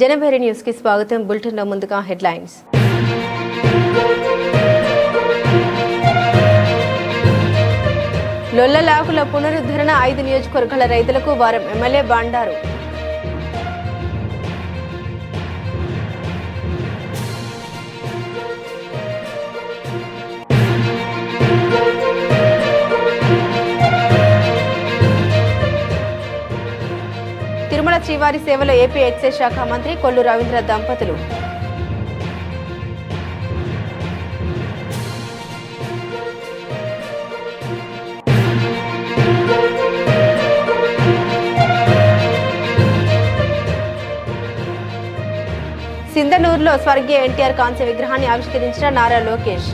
Janabheri news కి స్వాగతం. Bulletin లో ముందుగా హెడ్లైన్స్. లొల్లలాకుల పునరుద్ధరణ 5 నియోజకవర్గాల రైతులకు వారం ఎమ్మెల్యే బండారు. తిరుమల శ్రీవారి సేవలో ఏపీ ఎక్సైజ్ శాఖ మంత్రి కొల్లు రవీంద్ర దంపతులు. సింధనూరులో స్వర్గీయ ఎన్టీఆర్ కాంస్య విగ్రహాన్ని ఆవిష్కరించిన నారా లోకేష్.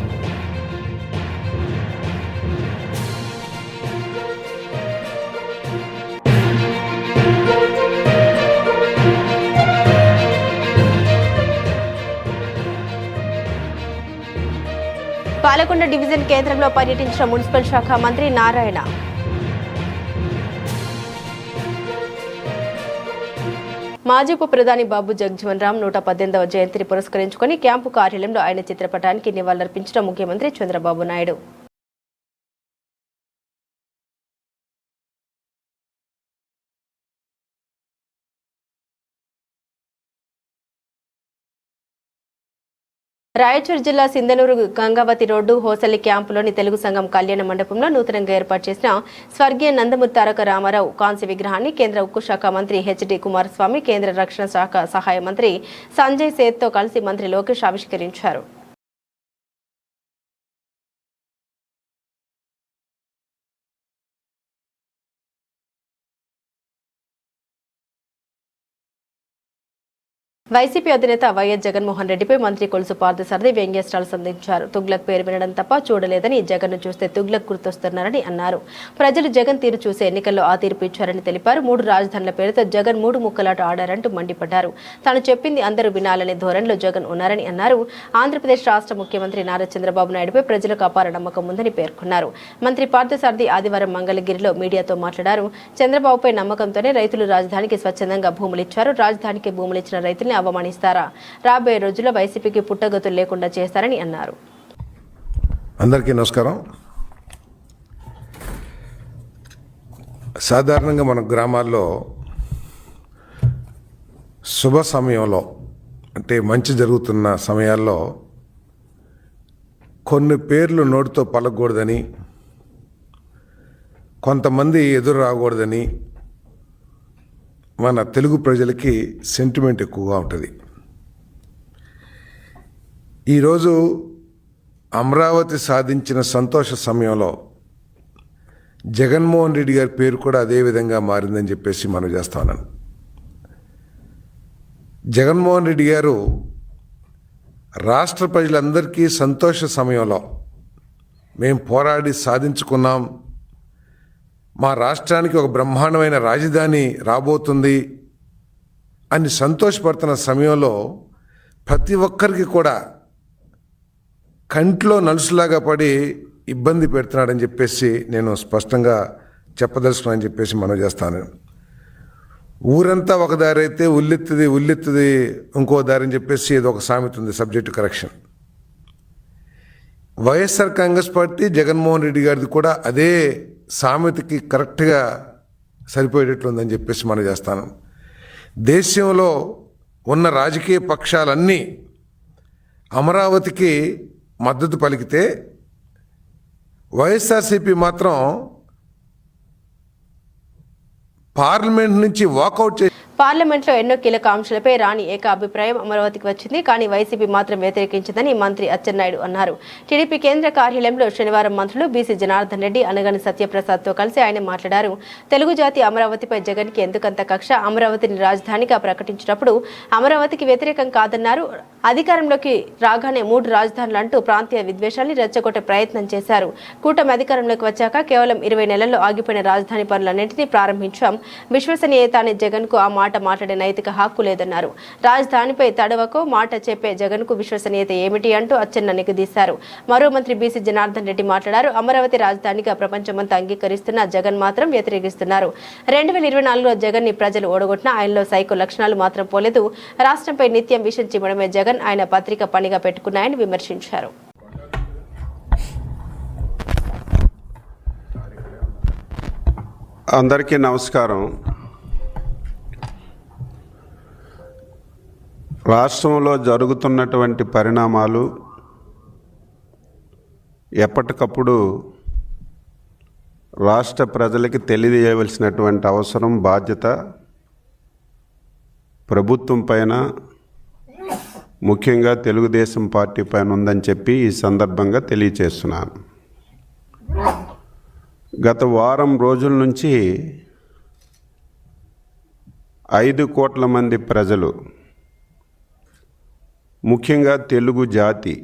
పాలకొండ డివిజన్ కేంద్రంలో పర్యటించిన మున్సిపల్ శాఖ మంత్రి నారాయణ. మాజీ ఉప ప్రధాని బాబు జగజ్జీవన్ రామ్ 118వ జయంతిని పురస్కరించుకుని క్యాంపు కార్యాలయంలో ఆయన చిత్రపటానికి నివాళులర్పించిన ముఖ్యమంత్రి చంద్రబాబు నాయుడు. రాయచూరు జిల్లా సింధనూరు గంగావతి రోడ్డు హోసల్లి క్యాంపులోని తెలుగు సంఘం కళ్యాణ మండపంలో నూతనంగా ఏర్పాటు చేసిన స్వర్గీయ నందమూరి తారక రామారావు కాంస్య విగ్రహాన్ని కేంద్ర ఉక్కు శాఖ మంత్రి హెచ్డి కుమారస్వామి, కేంద్ర రక్షణ శాఖ సహాయ మంత్రి సంజయ్ సేత్తో కలిసి మంత్రి లోకేష్ ఆవిష్కరించారు. వైసీపీ అధినేత వైఎస్ జగన్మోహన్ రెడ్డిపై మంత్రి కొలుసు పార్థసారథి వ్యంగ్యాస్త్రాలు సంధించారు. తుగ్లక్ పేరు వినడం తప్ప చూడలేదని, జగన్ను చూస్తే తుగ్లక్ గుర్తొస్తున్నారని అన్నారు. ప్రజలు జగన్ తీరు చూసే ఎన్నికల్లో ఆ తీర్పు ఇచ్చారని తెలిపారు. 3 రాజధానుల పేరుతో జగన్ 3 ముక్కలాట ఆడారంటూ మండిపడ్డారు. తాను చెప్పింది అందరూ వినాలనే ధోరణిలో జగన్ ఉన్నారని అన్నారు. ఆంధ్రప్రదేశ్ రాష్ట్ర ముఖ్యమంత్రి నారా చంద్రబాబు నాయుడుపై ప్రజలకు అపార నమ్మకం ఉందని పేర్కొన్నారు. మంత్రి పార్థసారథి ఆదివారం మంగళగిరిలో మీడియాతో మాట్లాడారు. చంద్రబాబుపై నమ్మకంతోనే రైతులు రాజధానికి స్వచ్ఛందంగా భూములిచ్చారు. రాజధానికి భూములిచ్చిన రైతుల్ని అవమానిస్తారా? రాబోయే రోజుల్లో వైసీపీకి పుట్టగతులు లేకుండా చేస్తారని అన్నారు. అందరికీ నమస్కారం. సాధారణంగా మన గ్రామాల్లో శుభ సమయంలో అంటే మంచి జరుగుతున్న సమయాల్లో కొన్ని పేర్లు నోటితో పలకూడదని, కొంతమంది ఎదురు రాకూడదని మన తెలుగు ప్రజలకి సెంటిమెంట్ ఎక్కువగా ఉంటుంది. ఈరోజు అమరావతి సాధించిన సంతోష సమయంలో జగన్మోహన్ రెడ్డి గారి పేరు కూడా అదే విధంగా మారిందని చెప్పేసి మనం చేస్తా ఉన్నాను. జగన్మోహన్ రెడ్డి గారు రాష్ట్ర ప్రజలందరికీ సంతోష సమయంలో మేము పోరాడి సాధించుకున్నాం, మా రాష్ట్రానికి ఒక బ్రహ్మాండమైన రాజధాని రాబోతుంది అని సంతోషపడుతున్న సమయంలో ప్రతి ఒక్కరికి కూడా కంట్లో నలుసులాగా పడి ఇబ్బంది పెడుతున్నాడని చెప్పేసి నేను స్పష్టంగా చెప్పదలుచుకున్నానని చెప్పేసి మనం చేస్తాను. ఊరంతా ఒక దారి అయితే ఉల్లెత్తుది ఇంకో దారి అని చెప్పేసి ఇది ఒక సామెత ఉంది, subject correction. YSR Congress party Jaganmohan Reddy గారిది కూడా అదే సామెతకి కరెక్ట్గా సరిపోయేటట్లుందని చెప్పేసి మనం చేస్తాను. దేశంలో ఉన్న రాజకీయ పక్షాలన్నీ అమరావతికి మద్దతు పలికితే వైఎస్ఆర్సీపీ మాత్రం పార్లమెంట్ నుంచి వాకౌట్ చేసి పార్లమెంట్లో ఎన్నో కీలక అంశాలపై రాని ఏక అభిప్రాయం అమరావతికి వచ్చింది. కానీ వైసీపీ మాత్రం వ్యతిరేకించిందని మంత్రి అచ్చెన్నాయుడు అన్నారు. టీడీపీ కేంద్ర కార్యాలయంలో శనివారం మంత్రులు బీసీ జనార్దన్ రెడ్డి, అనగాని సత్యప్రసాద్తో కలిసి ఆయన మాట్లాడారు. తెలుగు జాతి అమరావతిపై జగన్కి ఎందుకంత కక్ష? అమరావతిని రాజధానిగా ప్రకటించినప్పుడు అమరావతికి వ్యతిరేకం కాదన్నారు. అధికారంలోకి రాగానే 3 రాజధానులు అంటూ ప్రాంతీయ విద్వేషాన్ని రెచ్చగొట్టే ప్రయత్నం చేశారు. కూటమి అధికారంలోకి వచ్చాక కేవలం 20 నెలల్లో ఆగిపోయిన రాజధాని పనులన్నింటినీ ప్రారంభించాం. విశ్వసనీయత అనే జగన్కు ఆ మాట మాట మాట్లాడే నైతిక హక్కు లేదన్నారు. రాజధానిపై తడవకు మాట చెప్పే జగన్కు విశ్వసనీయత ఏమిటి అంటూ అచ్చెన్న నిలదీశారు. మరో మంత్రి బీసీ జనార్దన్ రెడ్డి మాట్లాడారు. అమరావతి రాజధానిగా ప్రపంచమంతా అంగీకరిస్తున్న జగన్ మాత్రం వ్యతిరేకిస్తున్నారు. 2024లో జగన్ ని ప్రజలు ఓడగొట్టిన ఆయనలో సైకో లక్షణాలు మాత్రం పోలేదు. రాష్ట్రంపై నిత్యం విషం చిమ్మడమే జగన్ ఆయన పత్రిక పనిగా పెట్టుకున్నాయని విమర్శించారు. అందరికీ నమస్కారం. రాష్ట్రంలో జరుగుతున్నటువంటి పరిణామాలు ఎప్పటికప్పుడు రాష్ట్ర ప్రజలకి తెలియజేయవలసినటువంటి అవసరం, బాధ్యత ప్రభుత్వం పైన, ముఖ్యంగా తెలుగుదేశం పార్టీ పైన ఉందని చెప్పి ఈ సందర్భంగా తెలియచేస్తున్నాను. గత వారం రోజుల నుంచి 5 కోట్ల మంది ప్రజలు, ముఖ్యంగా తెలుగు జాతి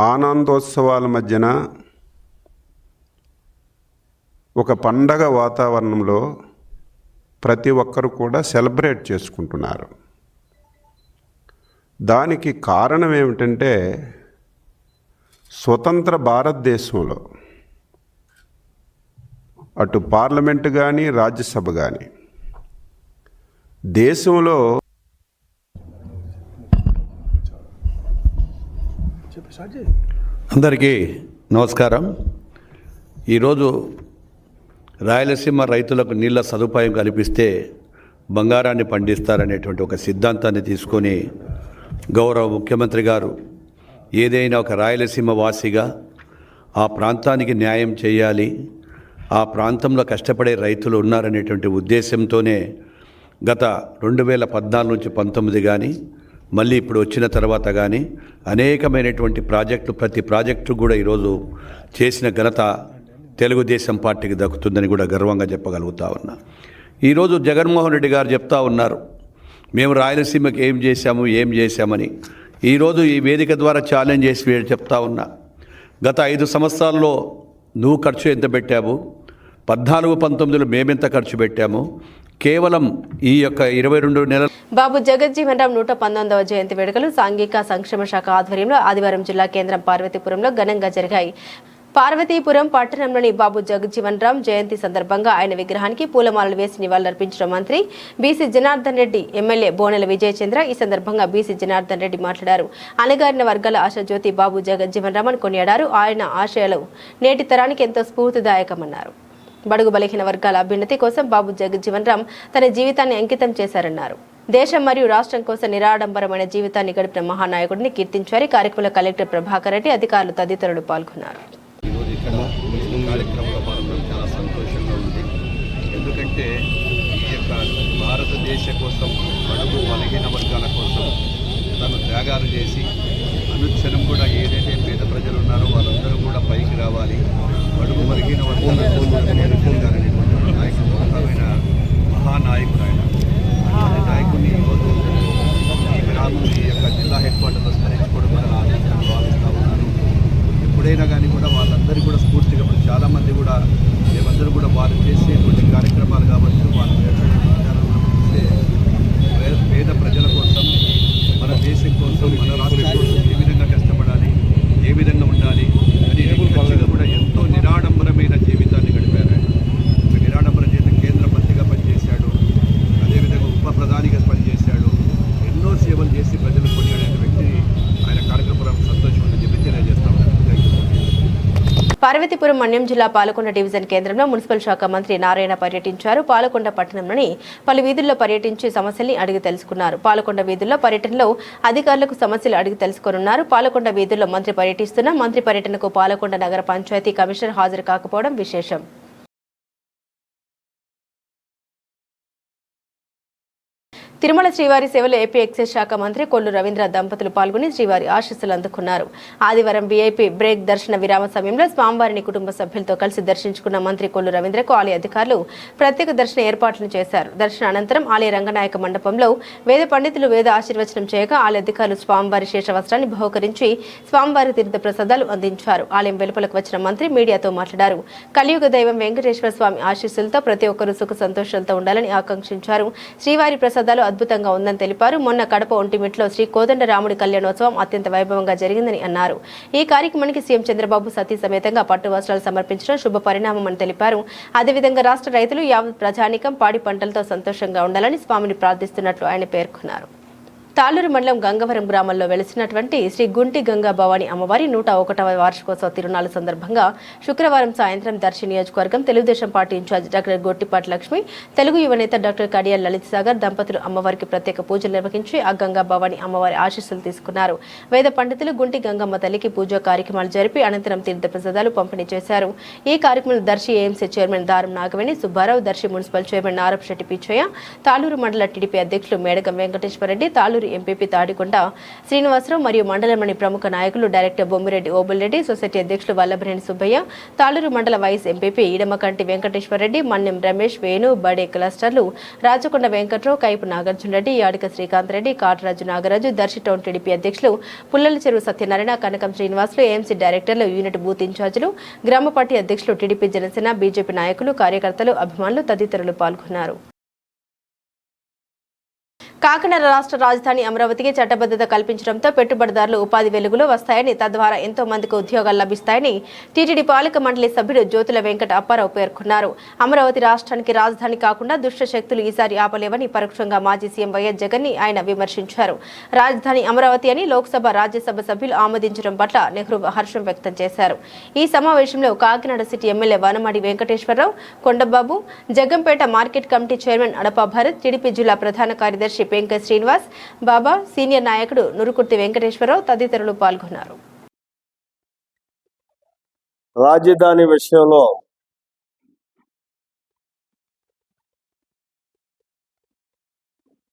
ఆనందోత్సవాల మధ్యన ఒక పండగ వాతావరణంలో ప్రతి ఒక్కరు కూడా సెలబ్రేట్ చేసుకుంటున్నారు. దానికి కారణం ఏమిటంటే, స్వతంత్ర భారతదేశంలో అటు పార్లమెంటు కానీ రాజ్యసభ కానీ దేశంలో అందరికీ నమస్కారం. ఈరోజు రాయలసీమ రైతులకు నీళ్ళ సదుపాయం కల్పిస్తే బంగారాన్ని పండిస్తారనేటువంటి ఒక సిద్ధాంతాన్ని తీసుకొని గౌరవ ముఖ్యమంత్రి గారు ఏదైనా ఒక రాయలసీమ వాసిగా ఆ ప్రాంతానికి న్యాయం చేయాలి, ఆ ప్రాంతంలో కష్టపడే రైతులు ఉన్నారనేటువంటి ఉద్దేశంతోనే గత 2014 నుంచి 19 కానీ మళ్ళీ ఇప్పుడు వచ్చిన తర్వాత కానీ అనేకమైనటువంటి ప్రాజెక్టులు, ప్రతి ప్రాజెక్టు కూడా ఈరోజు చేసిన ఘనత తెలుగుదేశం పార్టీకి దక్కుతుందని కూడా గర్వంగా చెప్పగలుగుతా ఉన్నా. ఈరోజు జగన్మోహన్ రెడ్డి గారు చెప్తా ఉన్నారు, మేము రాయలసీమకి ఏం చేశామని. ఈరోజు ఈ వేదిక ద్వారా ఛాలెంజ్ చేసి చెప్తా ఉన్నా, గత 5 సంవత్సరాల్లో నువ్వు ఖర్చు ఎంత పెట్టావు, 14-19లో మేమెంత ఖర్చు పెట్టాము, కేవలం ఈ యొక్క 22 నెలలు. బాబు జగజ్జీవన్ రామ్ 119వ జయంతి వేడుకలు సాంఘిక సంక్షేమ శాఖ ఆధ్వర్యంలో ఆదివారం జిల్లా కేంద్రం పార్వతీపురంలో ఘనంగా జరిగాయి. పార్వతీపురం పట్టణంలోని బాబు జగజ్జీవన్ రామ్ జయంతి సందర్భంగా ఆయన విగ్రహానికి పూలమాలలు వేసి నివాళులర్పించిన మంత్రి బీసీ జనార్దన్ రెడ్డి, ఎమ్మెల్యే బోనెల విజయచంద్ర ఈ సందర్భంగా బీసీ జనార్దన్ రెడ్డి మాట్లాడారు. అణగారిన వర్గాల ఆశాజ్యోతి బాబు జగజ్జీవన్ రామ్ అని కొనియాడారు. ఆయన ఆశయాలు నేటి తరానికి ఎంతో స్ఫూర్తిదాయకమన్నారు. బడుగు బలహీన వర్గాల అభ్యున్నతి కోసం బాబు జగజ్జీవన్ రామ్ తన జీవితాన్ని అంకితం చేశారన్నారు. దేశం మరియు రాష్ట్రం కోసం నిరాడంబరమైన జీవితాన్ని గడిపిన మహానాయకుడిని కీర్తించారు. కార్యక్రమంలో కలెక్టర్ ప్రభాకర్ రెడ్డి, అధికారులు తదితరులు పాల్గొన్నారు. ఈరోజు ఇక్కడ కార్యక్రమంలో పాల్గొనడం చాలా సంతోషంగా ఉంది. ఎందుకంటే ఈ యొక్క భారతదేశ కోసం, బడుగు బలహీన వర్గాల కోసం తను త్యాగాలు చేసి అనుక్షణం కూడా ఏదైతే పేద ప్రజలు ఉన్నారో వాళ్ళందరూ కూడా పైకి రావాలి, బడుగు బలహీన వర్గాలకు జరగాలనేటువంటి నాయకత్వమైన మహానాయకుడు ఆయన. అటువంటి నాయకుడిని ఈరోజు ఈ గ్రామం, ఈ యొక్క జిల్లా హెడ్ క్వార్టర్లో స్మరించుకోవడం కూడా నా అదృష్టంగా భావిస్తూ ఉన్నాను. ఎప్పుడైనా కానీ కూడా వాళ్ళందరూ కూడా స్ఫూర్తిగా, ఇప్పుడు చాలామంది కూడా మేమందరూ కూడా వారు చేసేటువంటి కార్యక్రమాలు కావచ్చు, వాళ్ళు చూస్తే పేద ప్రజల కోసం, మన దేశం కోసం, మన రాష్ట్రం కోసం ఏ విధంగా కష్టపడాలి, ఏ విధంగా ఉండాలి అని ఖచ్చితంగా కూడా ఎంతో నిరాడంబరమైన జీవితాన్ని గడిపారు. నిరాడంబర జీవితం కేంద్ర మంత్రిగా పనిచేశాడు, అదేవిధంగా ఉప ప్రధానిగా పనిచేశాడు. ఎన్నో సేవలు చేసి ప్రజలు కొనియాడే వ్యక్తి ఆయన. కార్యక్రమంలో సంతోషం ఉందని చెప్పి తెలియజేస్తా ఉన్నాను. పార్వతీపురం మన్యం జిల్లా పాలకొండ డివిజన్ కేంద్రంలో మున్సిపల్ శాఖ మంత్రి నారాయణ పర్యటించారు. పాలకొండ పట్టణంలోని పలు వీధుల్లో పర్యటించి సమస్యల్ని అడిగి తెలుసుకున్నారు. పాలకొండ వీధుల్లో పర్యటనలో అధికారులకు సమస్యలు అడిగి తెలుసుకోనున్నారు. పాలకొండ వీధుల్లో మంత్రి పర్యటిస్తున్న మంత్రి పర్యటనకు పాలకొండ నగర పంచాయతీ కమిషనర్ హాజరు కాకపోవడం విశేషం. తిరుమల శ్రీవారి సేవలో ఏపీ ఎక్సైజ్ శాఖ మంత్రి కొల్లు రవీంద్ర దంపతులు పాల్గొని శ్రీవారి ఆశీస్సులు అందుకున్నారు. ఆదివారం వీఐపీ బ్రేక్ దర్శన విరామ సమయంలో స్వామివారిని కుటుంబ సభ్యులతో కలిసి దర్శించుకున్న మంత్రి కొల్లు రవీంద్రకు ఆలయ అధికారులు ప్రత్యేక దర్శన ఏర్పాట్లు చేశారు. దర్శన అనంతరం ఆలయ రంగనాయక మండపంలో వేద పండితులు వేద ఆశీర్వచనం చేయగా ఆలయ అధికారులు స్వామివారి శేషవస్త్రాన్ని బహుకరించి స్వామివారి తీర్థ ప్రసాదాలు అందించారు. ఆలయం వెలుపలకు వచ్చిన మంత్రి మీడియాతో మాట్లాడారు. కలియుగ దైవం వెంకటేశ్వర స్వామి ఆశీస్సులతో ప్రతి ఒక్కరూ సుఖ సంతోషాలతో ఉండాలని ఆకాంక్షించారు. శ్రీవారి ప్రసాదాలు అద్భుతంగా ఉందని తెలిపారు. మొన్న కడప ఒంటిమిట్లో శ్రీ కోదండరాముడి కళ్యాణోత్సవం అత్యంత వైభవంగా జరిగిందని అన్నారు. ఈ కార్యక్రమానికి సీఎం చంద్రబాబు సతీ సమేతంగా పట్టు వస్త్రాలు సమర్పించడం శుభ పరిణామమని తెలిపారు. అదేవిధంగా రాష్ట్ర రైతులు యావత్ ప్రజానీకం పాడి పంటలతో సంతోషంగా ఉండాలని స్వామిని ప్రార్థిస్తున్నట్లు ఆయన పేర్కొన్నారు. తాళ్లూరు మండలం గంగవరం గ్రామంలో వెలిసినటువంటి శ్రీ గుంటి గంగా భవాని అమ్మవారి 101వ వార్షికోత్సవ తిరునాళ్ల సందర్భంగా శుక్రవారం సాయంత్రం దర్శి నియోజకవర్గం Telugu Desam party in charge doctor Gottipati Lakshmi, Telugu యువనేత డాక్టర్ కడియాల్ లలిత్ సాగర్ దంపతులు అమ్మవారికి ప్రత్యేక పూజలు నిర్వహించి ఆ గంగా భవాని అమ్మవారి ఆశీస్సులు తీసుకున్నారు. వేద పండితులు గుంటి గంగమ్మ తల్లికి పూజా కార్యక్రమాలు జరిపి అనంతరం తీర్థ ప్రసాదాలు పంపిణీ చేశారు. ఈ కార్యక్రమంలో దర్శి ఏఎంసీ చైర్మన్ దారం నాగవేణి సుబ్బారావు, దర్శి మున్సిపల్ చైర్మన్ నారప్ శెట్టి పిచ్చయ్య, తాళ్లూరు మండల టీడీపీ అధ్యక్షులు మేడగం వెంకటేశ్వరరెడ్డి, తాళ్లూరు ఎంపీపీ తాడికొండ శ్రీనివాసరావు మరియు మండలంలోని ప్రముఖ నాయకులు డైరెక్టర్ బొమ్మిరెడ్డి ఓబుల్రెడ్డి, సొసైటీ అధ్యక్షులు వల్లభనేని సుబ్బయ్య, తాళ్లూరు మండల వైస్ ఎంపీపీ ఈడమకంటి వెంకటేశ్వరరెడ్డి, మన్యం రమేష్, వేణు, బడే క్లస్టర్లు రాచకొండ వెంకట్రావు, కైపు నాగార్జునరెడ్డి, యాడిక శ్రీకాంత్ రెడ్డి, కాటరాజు నాగరాజు, దర్శి టౌన్ టీడీపీ అధ్యక్షులు పుల్లల చెరువు సత్యనారాయణ, కనకం శ్రీనివాసులు, ఏఎంసీ డైరెక్టర్లు, యూనిట్ బూత్ ఇన్ఛార్జీలు, గ్రామ పార్టీ అధ్యక్షులు, టీడీపీ జనసేన బీజేపీ నాయకులు, కార్యకర్తలు, అభిమానులు తదితరులు పాల్గొన్నారు. కాకినాడ రాష్ట్ర రాజధాని అమరావతికి చట్టబద్ధత కల్పించడంతో పెట్టుబడిదారులు ఉపాధి వెలుగులో వస్తాయని, తద్వారా ఎంతో మందికి ఉద్యోగాలు లభిస్తాయని టీటీడీ పాలక మండలి సభ్యుడు జ్యోతుల వెంకట అప్పారావు పేర్కొన్నారు. అమరావతి రాష్ట్రానికి రాజధాని కాకుండా దుష్ట శక్తులు ఈసారి ఆపలేవని పరోక్షంగా మాజీ సీఎం వైఎస్ జగన్ ని ఆయన విమర్శించారు. రాజధాని అమరావతి అని లోక్సభ, రాజ్యసభ సభ్యులు ఆమోదించడం పట్ల నెహ్రూ హర్షం వ్యక్తం చేశారు. ఈ సమావేశంలో Kakinada city MLA Vanamadi Venkateswara Rao, Kondababu, Jaggampeta market committee chairman Adapa Bharat, TDP జిల్లా ప్రధాన కార్యదర్శి వెంకట శ్రీనివాస్, బాబా, సీనియర్ నాయకుడు నురుకుర్తి వెంకటేశ్వరరావు తదితరులు పాల్గొన్నారు. రాజధాని విషయంలో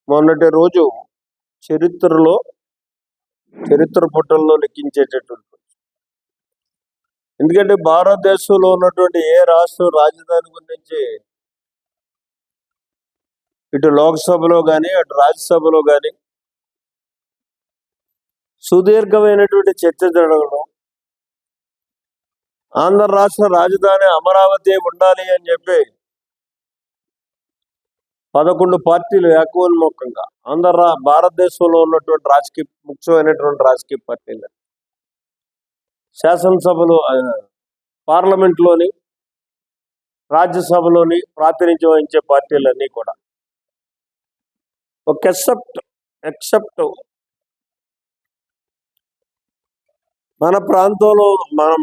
మొన్నటి రోజు చరిత్ర పుటల్లో లిఖించేటటువంటి, ఎందుకంటే భారతదేశంలో ఉన్నటువంటి ఏ రాష్ట్రం రాజధాని గురించి ఇటు లోక్సభలో కానీ అటు రాజ్యసభలో కానీ సుదీర్ఘమైనటువంటి చర్చ జరగడం, ఆంధ్ర రాష్ట్ర రాజధాని అమరావతి ఉండాలి అని చెప్పి 11 పార్టీలు ఏకోన్ముఖంగా భారతదేశంలో ఉన్నటువంటి ముఖ్యమైనటువంటి రాజకీయ పార్టీలు శాసనసభలో, పార్లమెంట్లోని, రాజ్యసభలోని ప్రాతినిధ్యం వహించే పార్టీలన్నీ కూడా ఒక ఎక్సెప్ట్ మన ప్రాంతంలో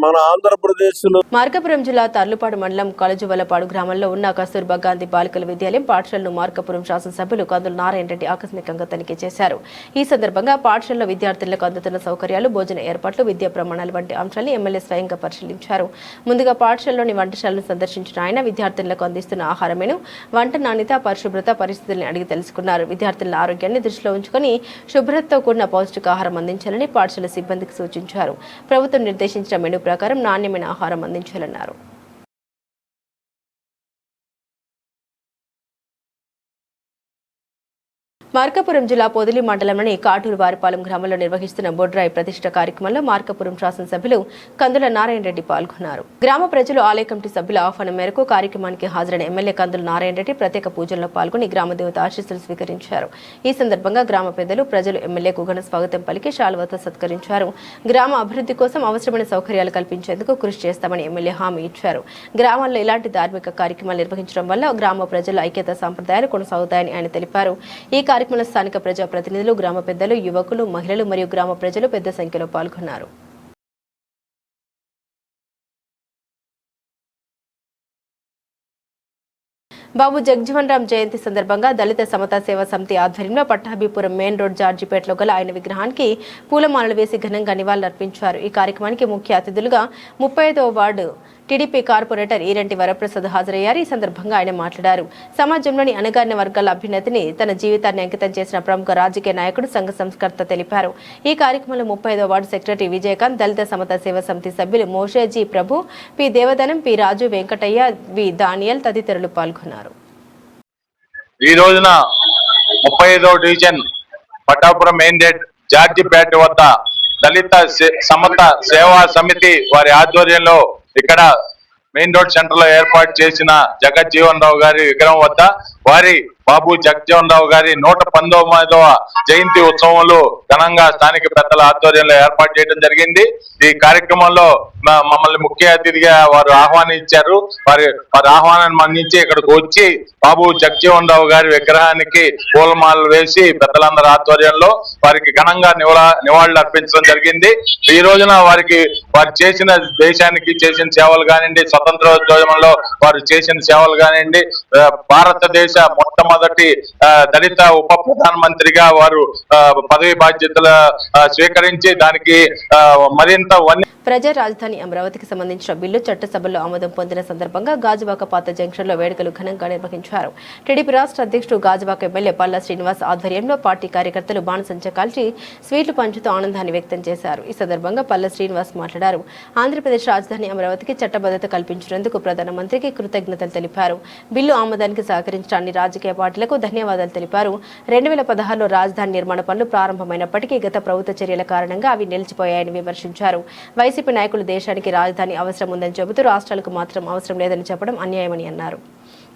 మన ఆంధ్రప్రదేశ్లో మార్కాపురం జిల్లా తర్లుపాడు మండలం కలజువలపాడు గ్రామంలో ఉన్న కస్తూర్బా గాంధీ బాలికల విద్యాలయం పాఠశాలను మార్కాపురం శాసనసభ్యులు కందుల నారాయణ రెడ్డి ఆకస్మికంగా తనిఖీ చేశారు. ఈ సందర్భంగా పాఠశాలలో విద్యార్థులకు అందుతున్న సౌకర్యాలు, భోజన ఏర్పాట్లు, విద్యా ప్రమాణాలు వంటి అంశాలను ఎమ్మెల్యే స్వయంగా పరిశీలించారు. ముందుగా పాఠశాలలోని వంటశాలను సందర్శించిన ఆయన విద్యార్థులకు అందిస్తున్న ఆహారమేను, వంట నాణ్యత, పరిశుభ్రత పరిస్థితులను అడిగి తెలుసుకున్నారు. విద్యార్థుల ఆరోగ్యాన్ని దృష్టిలో ఉంచుకుని శుభ్రతతో కూడిన పౌష్టికాహారం అందించాలని పాఠశాల సిబ్బందికి సూచించారు. ప్రభుత్వం నిర్దేశించిన మెనూ ప్రకారం నాణ్యమైన ఆహారం అందించాలన్నారు. మార్కాపురం జిల్లా పొదిలి మండలంలోని కాటూరు వారిపాలెం గ్రామంలో నిర్వహిస్తున్న బొడ్రాయి ప్రతిష్ఠ కార్యక్రమంలో మార్కాపురం శాసనసభ్యులు కందుల నారాయణ రెడ్డి పాల్గొన్నారు. గ్రామ ప్రజలు ఆలయ కమిటీ సభ్యుల ఆహ్వానం మేరకు కార్యక్రమానికి హాజరైన ఎమ్మెల్యే కందుల నారాయణ రెడ్డి ప్రత్యేక పూజల్లో పాల్గొని గ్రామదేవత ఆశీస్సులు స్వీకరించారు. ఈ సందర్భంగా గ్రామ పెద్దలు, ప్రజలు ఎమ్మెల్యేకు ఘన స్వాగతం పలికి శాలువాతో సత్కరించారు. గ్రామ అభివృద్ధి కోసం అవసరమైన సౌకర్యాలు కల్పించేందుకు కృషి చేస్తామని ఎమ్మెల్యే హామీ ఇచ్చారు. గ్రామాల్లో ఇలాంటి ధార్మిక కార్యక్రమాలు నిర్వహించడం వల్ల గ్రామ ప్రజల ఐక్యత సంప్రదాయాలు కొనసాగుతాయని ఆయన తెలిపారు. ఈ కార్యక్రమంలో స్థానిక ప్రజాప్రతినిధులు, గ్రామ పెద్దలు, యువకులు, మహిళలు మరియు గ్రామ ప్రజలు పెద్ద సంఖ్యలో పాల్గొన్నారు. బాబు జగజ్జీవన్ రామ్ జయంతి సందర్భంగా దళిత సమతా సేవా సమితి ఆధ్వర్యంలో పట్టాభిపురం మెయిన్ రోడ్ జార్జిపేటలో గల ఆయన విగ్రహానికి పూలమాలలు వేసి ఘనంగా నివాళులర్పించారు. ఈ కార్యక్రమానికి ముఖ్య అతిథులుగా 35వ ward TDP corporator Eranti Varaprasad హాజరయ్యారు. ఈ సందర్భంగా ఆయన మాట్లాడారు. సమాజంలోని అణగారిన వర్గాల అభ్యున్నతిని తన జీవితాన్ని అంకితం చేసిన ప్రముఖ రాజకీయ నాయకుడు, సంఘ సంస్కర్త తెలిపారు. ఈ కార్యక్రమంలో 35వ వార్డు సెక్రటరీ విజయకాంత్, దళిత సమతా సేవా సమితి సభ్యులు మోషేజీ ప్రభు, పి దేవదనం, పి రాజు, వెంకటయ్య, వి దానియల్ తదితరులు పాల్గొన్నారు. ఈ రోజున 35వ division Pattapuram main road Jarjipeta వద్ద దళిత సమత సేవా సమితి వారి ఆధ్వర్యంలో ఇక్కడ మెయిన్ రోడ్ సెంటర్ లో ఏర్పాటు చేసిన జగజ్జీవన్ రావు గారి విగ్రహం వద్ద వారి బాబు జగజ్జీవన్ రావు గారి 119వ జయంతి ఉత్సవంలో ఘనంగా స్థానిక పెద్దల ఆధ్వర్యంలో ఏర్పాటు చేయడం జరిగింది. ఈ కార్యక్రమంలో మమ్మల్ని ముఖ్య అతిథిగా వారు ఆహ్వానించారు. వారి ఆహ్వానాన్ని మన్నించి ఇక్కడికి వచ్చి బాబు జగజ్జీవన్ రావు గారి విగ్రహానికి పూలమాలలు వేసి పెద్దలందరి ఆధ్వర్యంలో వారికి ఘనంగా నివాళులు అర్పించడం జరిగింది. ఈ రోజున వారు చేసిన దేశానికి చేసిన సేవలు కానివ్వండి, స్వతంత్రోద్యమంలో వారు చేసిన సేవలు కానివ్వండి, భారతదేశ మొట్టమొదటి దళిత ఉప ప్రధానమంత్రిగా వారు పదవి బాధ్యతలు స్వీకరించి దానికి మరింత ప్రజా రాజధాని అమరావతికి సంబంధించిన బిల్లు చట్టసభలో ఆమోదం పొందిన సందర్భంగా గాజువాక పాత జంక్షన్ లో వేడుకలు ఘనంగా నిర్వహించారు. టీడీపీ రాష్ట్ర అధ్యక్షుడు గాజువాక ఎమ్మెల్యే పల్లా శ్రీనివాస్ ఆధ్వర్యంలో పార్టీ కార్యకర్తలు బాణసంచ కాల్చి స్వీట్లు పంచుతూ ఆనందాన్ని వ్యక్తం చేశారు. ఈ సందర్భంగా పల్లా శ్రీనివాస్ మాట్లాడారు. ఆంధ్రప్రదేశ్ రాజధాని అమరావతికి చట్టబద్ధత కల్పించినందుకు ప్రధానమంత్రికి కృతజ్ఞతలు తెలిపారు. బిల్లు ఆమోదానికి సహకరించిన అన్ని రాజకీయ పార్టీలకు ధన్యవాదాలు తెలిపారు. 2016లో రాజధాని నిర్మాణ పనులు ప్రారంభమైనప్పటికీ గత ప్రభుత్వ చర్యల కారణంగా అవి నిలిచిపోయాయని విమర్శించారు. వైసీపీ నాయకులు దేశానికి రాజధాని అవసరం ఉందని చెబుతూ రాష్ట్రాలకు మాత్రం అవసరం లేదని చెప్పడం అన్యాయమని అన్నారు.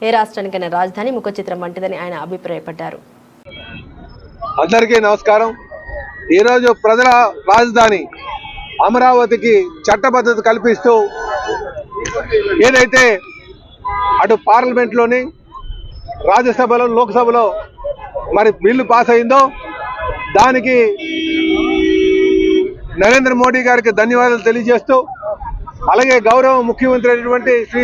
ఏ రాష్ట్రానికైనా రాజధాని ముఖ చిత్రం వంటిదని ఆయన అభిప్రాయపడ్డారు. అందరికీ నమస్కారం. ఈరోజు ప్రజల రాజధాని అమరావతికి చట్టబద్ధత కల్పిస్తూ ఏదైతే అటు పార్లమెంట్లోని, రాజ్యసభలో, లోక్సభలో మరి బిల్లు పాస్ అయిందో దానికి నరేంద్ర మోడీ గారికి ధన్యవాదాలు తెలియజేస్తూ, అలాగే గౌరవ ముఖ్యమంత్రి అయినటువంటి శ్రీ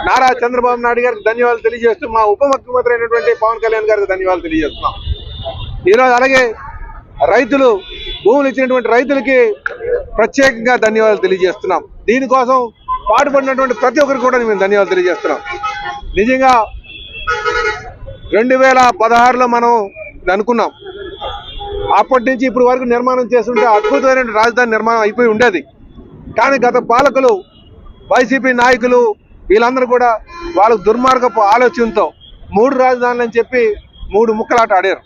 నారా చంద్రబాబు నాయుడు గారికి ధన్యవాదాలు తెలియజేస్తూ, మా ఉప ముఖ్యమంత్రి అయినటువంటి పవన్ కళ్యాణ్ గారికి ధన్యవాదాలు తెలియజేస్తున్నాం. ఈరోజు అలాగే రైతులు, భూములు ఇచ్చినటువంటి రైతులకి ప్రత్యేకంగా ధన్యవాదాలు తెలియజేస్తున్నాం. దీనికోసం పాటుపడినటువంటి ప్రతి ఒక్కరికి కూడా మేము ధన్యవాదాలు తెలియజేస్తున్నాం. నిజంగా 2016లో మనం అనుకున్నాం, అప్పటి నుంచి ఇప్పటి వరకు నిర్మాణం చేస్తుంటే అద్భుతమైన రాజధాని నిర్మాణం అయిపోయి ఉండేది. కానీ గత పాలకులు, వైసీపీ నాయకులు వీళ్ళందరూ కూడా వాళ్ళ దుర్మార్గపు ఆలోచనతో 3 రాజధానులు అని చెప్పి 3 ముక్కలాట ఆడారు.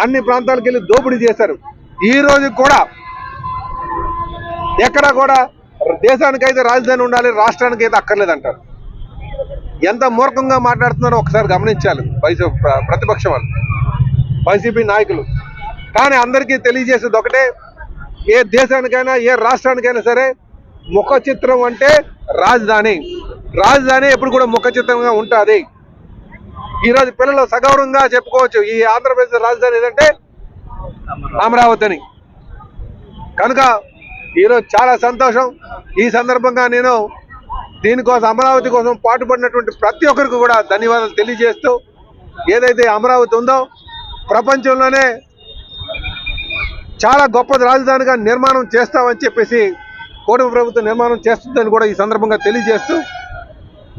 అన్ని ప్రాంతాలకు వెళ్ళి దోపిడీ చేశారు. ఈ రోజు కూడా ఎక్కడా కూడా దేశానికైతే రాజధాని ఉండాలి, రాష్ట్రానికి అయితే అక్కర్లేదంటారు. ఎంత మూర్ఖంగా మాట్లాడుతున్నారో ఒకసారి గమనించాలి ప్రతిపక్షం వాళ్ళు, వైసీపీ నాయకులు. కానీ అందరికీ తెలియజేసేది ఒకటే, ఏ దేశానికైనా ఏ రాష్ట్రానికైనా సరే ముఖ చిత్రం అంటే రాజధాని. రాజధాని ఎప్పుడు కూడా ముఖ చిత్రంగా ఉంటుంది. ఈరోజు పిల్లలు సగౌరవంగా చెప్పుకోవచ్చు ఈ ఆంధ్రప్రదేశ్ రాజధాని ఏదంటే అమరావతి అని. కనుక ఈరోజు చాలా సంతోషం. ఈ సందర్భంగా నేను దీనికోసం, అమరావతి కోసం పాటుపడినటువంటి ప్రతి ఒక్కరికి కూడా ధన్యవాదాలు తెలియజేస్తూ, ఏదైతే అమరావతి ఉందో ప్రపంచంలోనే చాలా గొప్ప రాజధానిగా నిర్మాణం చేస్తామని చెప్పేసి కూటమి ప్రభుత్వం నిర్మాణం చేస్తుందని కూడా ఈ సందర్భంగా తెలియజేస్తూ,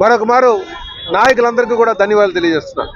మరొక మారు నాయకులందరికీ కూడా ధన్యవాదాలు తెలియజేస్తున్నాను.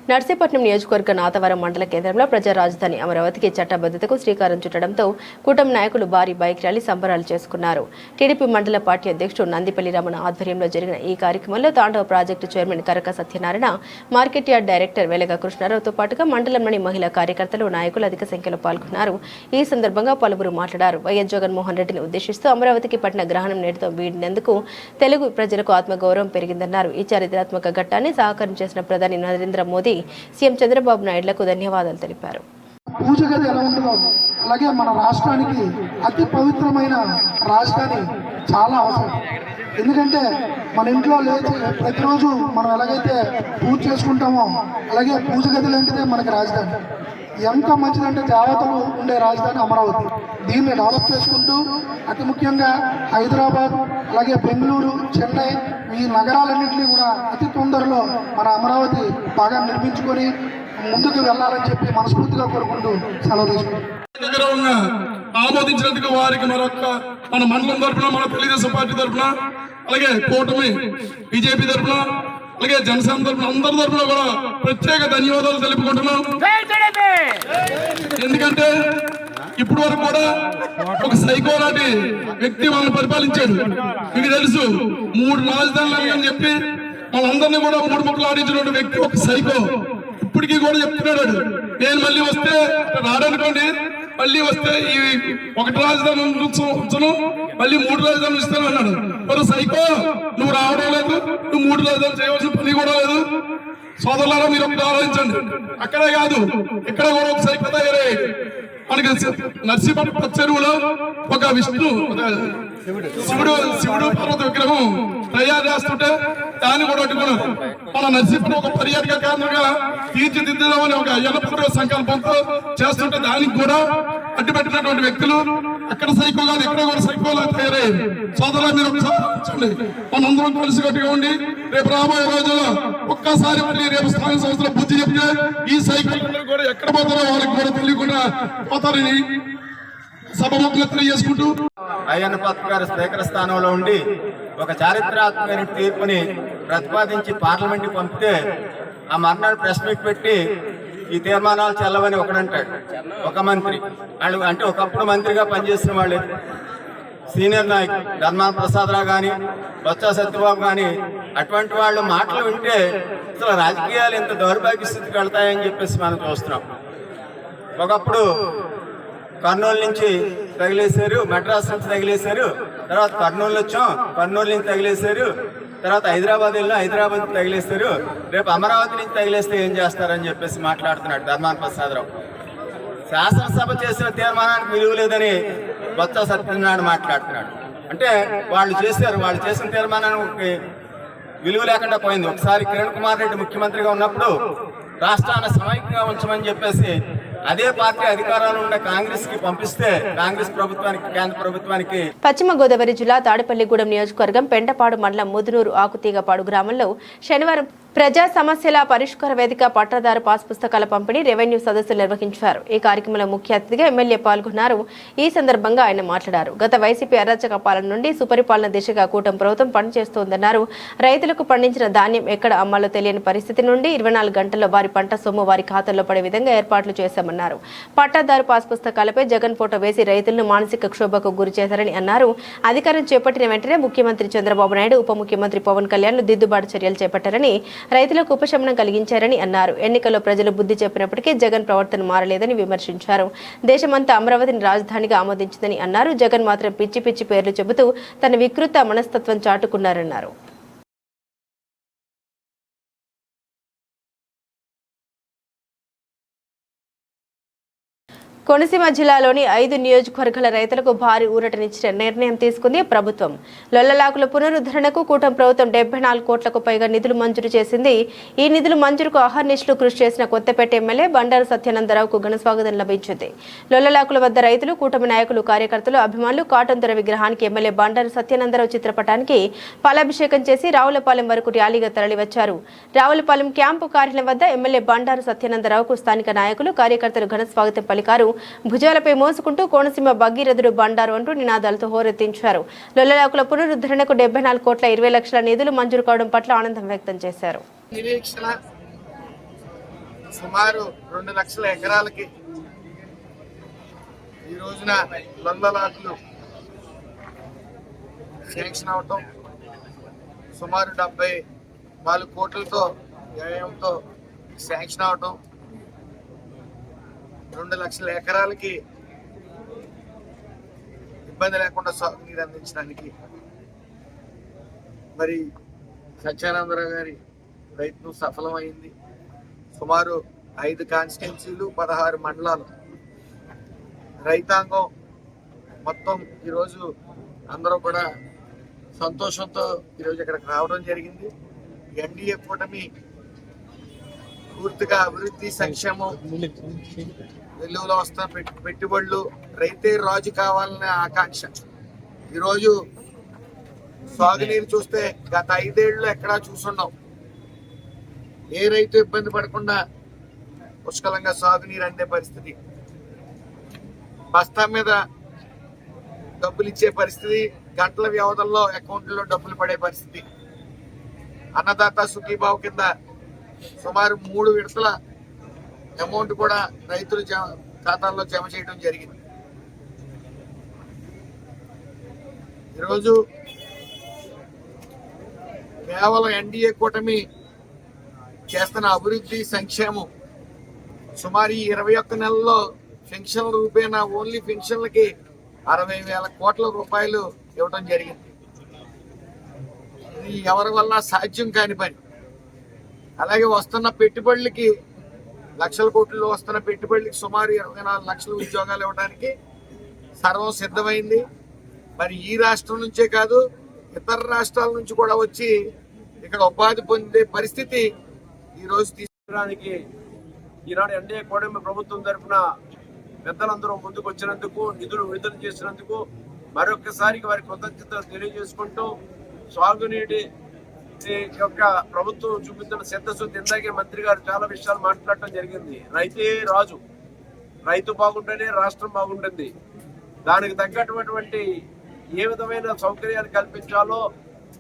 నర్సీపట్నం నియోజకవర్గ నాతవరం మండల కేంద్రంలో ప్రజా రాజధాని అమరావతికి చట్టబద్ధతకు శ్రీకారం చుట్టడంతో కూటమి నాయకులు భారీ బైక్ ర్యాలీ సంబరాలు చేసుకున్నారు. టీడీపీ మండల పార్టీ అధ్యక్షుడు నందిపల్లి రమణ ఆధ్వర్యంలో జరిగిన ఈ కార్యక్రమంలో తాండవ project chairman Karaka Satyanarayana, market yard director వెలగ కృష్ణారావుతో పాటుగా మండలంలోని మహిళా కార్యకర్తలు, నాయకులు అధిక సంఖ్యలో పాల్గొన్నారు. ఈ సందర్భంగా పలువురు మాట్లాడారు. వైఎస్ జగన్మోహన్ రెడ్డిని ఉద్దేశిస్తూ అమరావతికి పట్టిన గ్రహణం నేటితో వీడినందుకు తెలుగు ప్రజలకు ఆత్మగౌరవం పెరిగిందన్నారు. ఈ చారిత్రాత్మక ఘట్టాన్ని సహకారం చేసిన ప్రధాని నరేంద్ర మోదీ, సీఎం చంద్రబాబు నాయుడులకు ధన్యవాదాలు తెలిపారు. పూజ గది ఎలా ఉంటుందో అలాగే మన రాష్ట్రానికి అతి పవిత్రమైన రాజధాని చాలా అవసరం. ఎందుకంటే మన ఇంట్లో లేచి ప్రతిరోజు మనం ఎలాగైతే పూజ చేసుకుంటామో అలాగే పూజ గది లాంటిదే మనకి రాజధాని. ఎంత మంచిదంటే దేవతలు ఉండే రాజధాని అమరావతి. దీన్ని డెవలప్ చేసుకుంటూ అతి ముఖ్యంగా హైదరాబాద్, అలాగే బెంగళూరు, చెన్నై ఈ నగరాలన్నింటినీ కూడా అతి తొందరలో మన అమరావతి బాగా నిర్మించుకొని ముందుకు వెళ్ళాలని చెప్పి మనస్ఫూర్తిగా కోరుకుంటూ సెలవు తీసుకుంటాం. ఆమోదించినందుకు వారికి మరొక మన మండలం తరఫున, మన తెలుగుదేశం పార్టీ తరఫున, అలాగే కూటమి బీజేపీ తరఫున, అలాగే జనసేన తరఫున అందరి తరఫున కూడా ప్రత్యేక ధన్యవాదాలు తెలుపుకుంటున్నాం. ఎందుకంటే ఇప్పటి వరకు కూడా ఒక సైకో లాంటి వ్యక్తి మనల్ని పరిపాలించాడు. మీకు తెలుసు, 3 రాజధానులు అని చెప్పి మనందరినీ కూడా 3 ముక్కలు ఆడించిన వ్యక్తి ఒక సైకో. ఇప్పటికీ కూడా చెప్తున్నాడు, నేను మళ్ళీ వస్తే రాడనుకోండి, మళ్ళీ వస్తే ఈ 1 రాజధాని ఉంచను, మళ్ళీ 3 రాజధానులు ఇస్తాను అన్నాడు. మరి సైకో, నువ్వు రావడం లేదు, నువ్వు 3 రాజధానులు చేయవలసిన పని కూడా లేదు. సోదరులారా, మీరు ఒకటి ఆలోచించండి. అక్కడే కాదు, ఇక్కడ కూడా ఒక సైకో తయారయ్యాయి. మనకి నర్సీపట్నం చెరువులో ఒక విష్ణు శివుడు పర్వత విగ్రహం తయారు చేస్తుంటే దాన్ని కూడా అడ్డుకున్నారు. మన నర్సీపట్నం ఒక పర్యాటక కేంద్రంగా తీర్చిదిద్దామని ఒక ఎల్లప్పుడూ సంకల్పంతో చేస్తుంటే దానికి కూడా అడ్డుపెట్టినటువంటి వ్యక్తులు అక్కడ సైకో కాదు, ఇక్కడ కూడా సైకోలా తయారయ్యారు. సోదరులు, మీరు ఒకసారి మనందరం కలిసి కట్టుగా ఉండి రేపు రాబోయే రోజుల్లో ఒక్కసారి మళ్ళీ రేపు స్థానిక సంస్థల బుద్ధి చెప్తే ఈ సైకిల్ కూడా ఎక్కడ పోతారో వాళ్ళకి కూడా తెలియకుండా పోతారని సభముఖంగా తెలియజేసుకుంటూ, అయ్యన్న పాత్ర గారు స్పీకర్ స్థానంలో ఉండి ఒక చారిత్రాత్మకమైన తీర్పుని ప్రతిపాదించి పార్లమెంట్కి పంపితే ఆ మర్నాడు ప్రెస్ మీట్ పెట్టి ఈ తీర్మానాలు చెల్లవని ఒకడంటాడు. ఒక మంత్రి వాళ్ళు అంటే ఒకప్పుడు మంత్రిగా పనిచేసిన వాళ్ళే సీనియర్ నాయకులు ధర్మాన ప్రసాదరావు కానీ, బొత్స సత్యబాబు కానీ, అటువంటి వాళ్ళు మాటలు వింటే అసలు రాజకీయాలు ఎంత దౌర్భాగ్య స్థితికి వెళ్తాయని చెప్పేసి మనం చూస్తున్నాం. ఒకప్పుడు కర్నూలు నుంచి తగిలేశారు, మెడ్రాస్ నుంచి తగిలేశారు, తర్వాత కర్నూలు వచ్చాం, కర్నూలు నుంచి తగిలేశారు, తర్వాత హైదరాబాద్ వెళ్ళాం, హైదరాబాద్ నుంచి తగిలేస్తారు, రేపు అమరావతి నుంచి తగిలేస్తే ఏం చేస్తారని చెప్పేసి మాట్లాడుతున్నాడు ధర్మాన ప్రసాదరావు. శాసనసభ చేసిన తీర్మానానికి విలువ లేదని బొత్స సత్యనారాయణ మాట్లాడుతున్నాడు. అంటే వాళ్ళు చేసిన తీర్మానానికి విలువ లేకుండా పోయింది. ఒకసారి కిరణ్ కుమార్ రెడ్డి ముఖ్యమంత్రిగా ఉన్నప్పుడు రాష్ట్రాన్ని సమైక్యంగా ఉంచమని చెప్పేసి అదే పార్టీ అధికారంలో ఉన్న కాంగ్రెస్ కి పంపిస్తే కాంగ్రెస్ ప్రభుత్వానికి, కేంద్ర ప్రభుత్వానికి. పశ్చిమ గోదావరి జిల్లా తాడేపల్లిగూడెం నియోజకవర్గం పెంటపాడు మండలం ముదునూరు ఆకుతీగపాడు గ్రామంలో శనివారం ప్రజా సమస్యల పరిష్కార వేదిక పట్టాదారు పాస్ పుస్తకాల పంపిణీ రెవెన్యూ సదస్సులు నిర్వహించారు. ఈ కార్యక్రమంలో ముఖ్య అతిథిగా ఎమ్మెల్యే పాల్గొన్నారు. ఈ సందర్భంగా ఆయన మాట్లాడారు. గత వైసీపీ అరాచక పాలన నుండి సుపరిపాలన దిశగా కూటమి ప్రభుత్వం పనిచేస్తోందన్నారు. రైతులకు పండించిన ధాన్యం ఎక్కడ అమ్మాలో తెలియని పరిస్థితి నుండి 24 గంటల్లో వారి పంట సొమ్ము వారి ఖాతాల్లో పడే విధంగా ఏర్పాట్లు చేశామన్నారు. పట్టాదారు పాస్ పుస్తకాలపై జగన్ ఫోటో వేసి రైతులను మానసిక క్షోభకు గురి చేశారని అన్నారు. అధికారం చేపట్టిన వెంటనే ముఖ్యమంత్రి చంద్రబాబు నాయుడు, ఉప ముఖ్యమంత్రి పవన్ కళ్యాణ్ దిద్దుబాటు చర్యలు చేపట్టారని, రైతులకు ఉపశమనం కలిగించారని అన్నారు. ఎన్నికల్లో ప్రజలు బుద్ధి చెప్పినప్పటికీ జగన్ ప్రవర్తన మారలేదని విమర్శించారు. దేశమంతా అమరావతిని రాజధానిగా ఆమోదించిందని అన్నారు. జగన్ మాత్రం పిచ్చి పిచ్చి పేర్లు చెబుతూ తన వికృత మనస్తత్వం చాటుకున్నారన్నారు. కోనసీమ జిల్లాలోని 5 నియోజకవర్గాల రైతులకు భారీ ఊరటనిచ్చిన నిర్ణయం తీసుకుంది ప్రభుత్వం. లొల్లలాకుల పునరుద్ధరణకు కూటమి ప్రభుత్వం 74 కోట్లకు పైగా నిధులు మంజూరు చేసింది. ఈ నిధులు మంజూరుకు అహర్నిశలు కృషి చేసిన కొత్తపేట ఎమ్మెల్యే బండారు సత్యానందరావుకు ఘనస్వాగతం లభించింది. లొల్లలాకుల వద్ద రైతులు, కూటమి నాయకులు, కార్యకర్తలు, అభిమానులు కాటన్ దొర విగ్రహానికి, ఎమ్మెల్యే బండారు సత్యానందరావు చిత్రపటానికి పాలాభిషేకం చేసి రావులపాలెం వరకు ర్యాలీగా తరలివచ్చారు. రావులపాలెం క్యాంపు కార్యాలయం వద్ద ఎమ్మెల్యే బండారు సత్యానందరావుకు స్థానిక నాయకులు, కార్యకర్తలు ఘనస్వాగతం పలికారు. భుజాలపై మోసుకుంటూ కోనసీమ భగీరథుడు బండారు అంటూ నినాదాలతో హోరెత్తించారు. లొల్లలాకుల పునరుద్ధరణకు 74 కోట్ల 20 లక్షల నిధులు మంజూరు కావడం పట్ల ఆనందం వ్యక్తం చేశారు. సుమారు 2 లక్షల ఎకరాలకి ఈ రోజున లొల్లలాకులు శాంక్షన్ అవటం, సుమారు 74 కోట్లతో వ్యయంతో శాంక్షన్ అవటం, 2 లక్షల ఎకరాలకి ఇబ్బంది లేకుండా సాగునీరు అందించడానికి మరి సత్యానందరావు గారి ప్రయత్నం సఫలమైంది. సుమారు 5 కాన్స్టిట్యున్సీలు, 16 మండలాలు రైతాంగం మొత్తం ఈరోజు అందరూ కూడా సంతోషంతో ఈరోజు ఇక్కడికి రావడం జరిగింది. ఎన్డీఏ కూటమి పూర్తిగా అభివృద్ధి సంక్షేమం వెలుగులో వస్తున్న పెట్టుబడులు, రైతే రాజు కావాలనే ఆకాంక్ష. ఈరోజు సాగునీరు చూస్తే గత 5 ఏళ్ళు ఎక్కడా చూసున్నాం. ఏ రైతు ఇబ్బంది పడకుండా పుష్కలంగా సాగునీరు అందే పరిస్థితి, బస్తా మీద డబ్బులు ఇచ్చే పరిస్థితి, గంటల వ్యవధుల్లో అకౌంట్లో డబ్బులు పడే పరిస్థితి. అన్నదాత సుఖీభావ్ కింద సుమారు 3 విడతల అమౌంట్ కూడా రైతుల ఖాతాల్లో జమ చేయడం జరిగింది. ఈరోజు కేవలం ఎన్డీఏ కూటమి చేస్తున్న అభివృద్ధి సంక్షేమం సుమారు 21 నెలల్లో పెన్షన్ల రూపేణా ఓన్లీ పెన్షన్లకి 60,000 కోట్ల రూపాయలు ఇవ్వడం జరిగింది. ఇది ఎవరి వల్ల సాధ్యం కాని పని. అలాగే వస్తున్న పెట్టుబడులకి, లక్షల కోట్లలో వస్తున్న పెట్టుబడులకి సుమారు 24 లక్షల ఉద్యోగాలు ఇవ్వడానికి సర్వం సిద్ధమైంది. మరి ఈ రాష్ట్రం నుంచే కాదు, ఇతర రాష్ట్రాల నుంచి కూడా వచ్చి ఇక్కడ ఉపాధి పొందే పరిస్థితి ఈరోజు తీసుకురావడానికి ఈనాడు ఎన్డీఏ కూటమి ప్రభుత్వం తరఫున పెద్దలందరూ ముందుకు వచ్చినందుకు, నిధులు విడుదల చేసినందుకు మరొకసారి వారి కృతజ్ఞతలు తెలియజేసుకుంటూ, సాగునీటి యొక్క ప్రభుత్వం చూపుతున్న సిద్ధశుద్ధి, ఇందాకే మంత్రి గారు చాలా విషయాలు మాట్లాడటం జరిగింది. రైతే రాజు, రైతు బాగుంటేనే రాష్ట్రం బాగుంటుంది. దానికి తగ్గటువంటి ఏ విధమైన సౌకర్యాలు కల్పించాలో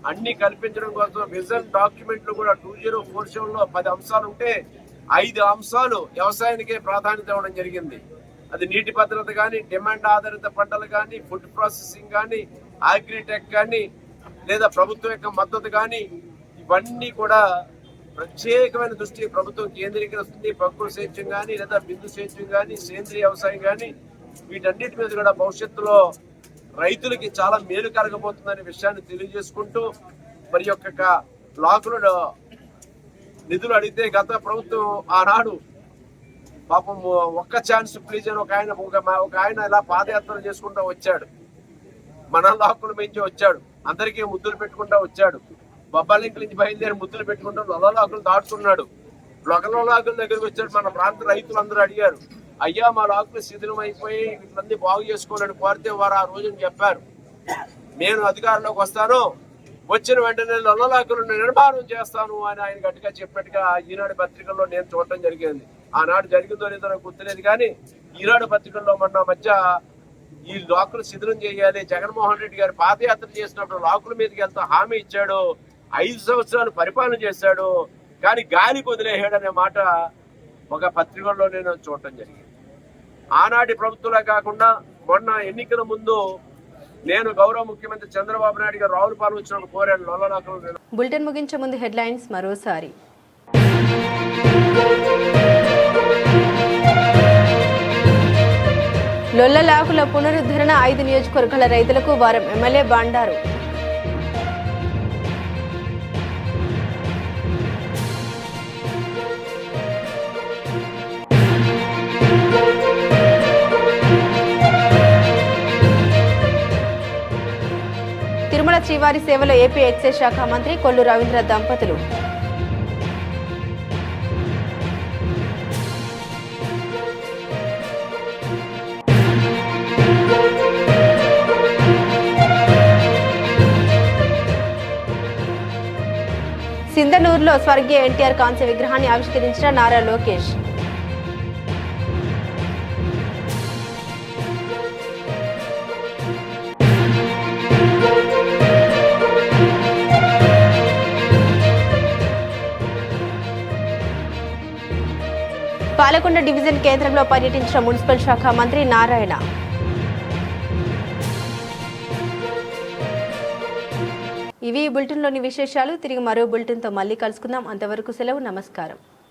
అన్ని కల్పించడం కోసం విజన్ డాక్యుమెంట్లు కూడా 2047లో 10 అంశాలు ఉంటే 5 అంశాలు వ్యవసాయానికే ప్రాధాన్యత ఇవ్వడం జరిగింది. అది నీటి భద్రత కానీ, డిమాండ్ ఆధారిత పంటలు కానీ, ఫుడ్ ప్రాసెసింగ్ కానీ, అగ్రిటెక్ కానీ, లేదా ప్రభుత్వం యొక్క మద్దతు కానీ, ఇవన్నీ కూడా ప్రత్యేకమైన దృష్టి ప్రభుత్వం కేంద్రీకరిస్తుంది. ప్రకృతి సేద్యం కానీ, లేదా బిందు సేద్యం కానీ, సేంద్రీయ వ్యవసాయం కానీ, వీటన్నిటి మీద కూడా భవిష్యత్తులో రైతులకి చాలా మేలు కలగబోతుందనే విషయాన్ని తెలియజేసుకుంటూ, మరి యొక్క బ్లాకులు నిధులు అడిగితే గత ప్రభుత్వం ఆనాడు పాపం ఒక్క ఛాన్స్ ప్లీజ్ అని ఒక ఆయన ఇలా పాదయాత్ర చేసుకుంటూ వచ్చాడు. మన లాక్కుల మించి వచ్చాడు, అందరికీ ముద్దులు పెట్టుకుంటూ వచ్చాడు. బొబ్బాలింకుల నుంచి బయలుదేరి ముద్దులు పెట్టుకుంటూ లొలలాకులు దాటుతున్నాడు. లొకలలాకుల దగ్గరికి వచ్చాడు. మన ప్రాంత రైతులందరూ అడిగారు, అయ్యా మా లాకులు శిథిలం అయిపోయి వీటిని బాగు చేసుకోవాలని కోరితే వారు ఆ రోజున చెప్పారు, నేను అధికారంలోకి వస్తాను, వచ్చిన వెంటనే లొల్లలాకులను నిర్మాణం చేస్తాను అని ఆయన గట్టిగా చెప్పినట్టుగా ఈనాడు పత్రికల్లో నేను చూడటం జరిగింది. ఆనాడు జరిగిందో లేదో నాకు గుర్తులేదు, కానీ ఈనాడు పత్రికల్లో మొన్న మధ్య ఈ లాకులు శిథిలం చేయాలి, జగన్మోహన్ రెడ్డి గారు పాదయాత్ర చేసినప్పుడు లాకుల మీదకి ఎంత హామీ ఇచ్చాడు, 5 సంవత్సరాలు పరిపాలన చేశాడు, కానీ గాలికి వదిలేసాడనే మాట ఒక పత్రికల్లో నేను చూడటం జరిగింది. ఆనాటి ప్రభుత్వంలో కాకుండా మొన్న ఎన్నికల ముందు నేను గౌరవ ముఖ్యమంత్రి చంద్రబాబు నాయుడు గారు రావులపాలెం వచ్చినప్పుడు కోరాను లొల్లలాకులు. బులెటిన్ ముగించే ముందు హెడ్లైన్స్ మరోసారి. లొల్లలాకుల పునరుద్ధరణ 5 నియోజకవర్గాల రైతులకు వారం ఎమ్మెల్యే బండారు. తిరుమల శ్రీవారి సేవలో ఏపీ ఎక్సైజ్ శాఖ మంత్రి కొల్లు రవీంద్ర దంపతులు. సింధనూరులో స్వర్గీయ ఎన్టీఆర్ కాంస్య విగ్రహాన్ని ఆవిష్కరించిన నారా లోకేష్. పాలకొండ డివిజన్ కేంద్రంలో పర్యటించిన మున్సిపల్ శాఖ మంత్రి నారాయణ. ఇవి బులెటిన్లోని విశేషాలు. తిరిగి మరో బులెటిన్తో మళ్ళీ కలుసుకుందాం. అంతవరకు సెలవు. నమస్కారం.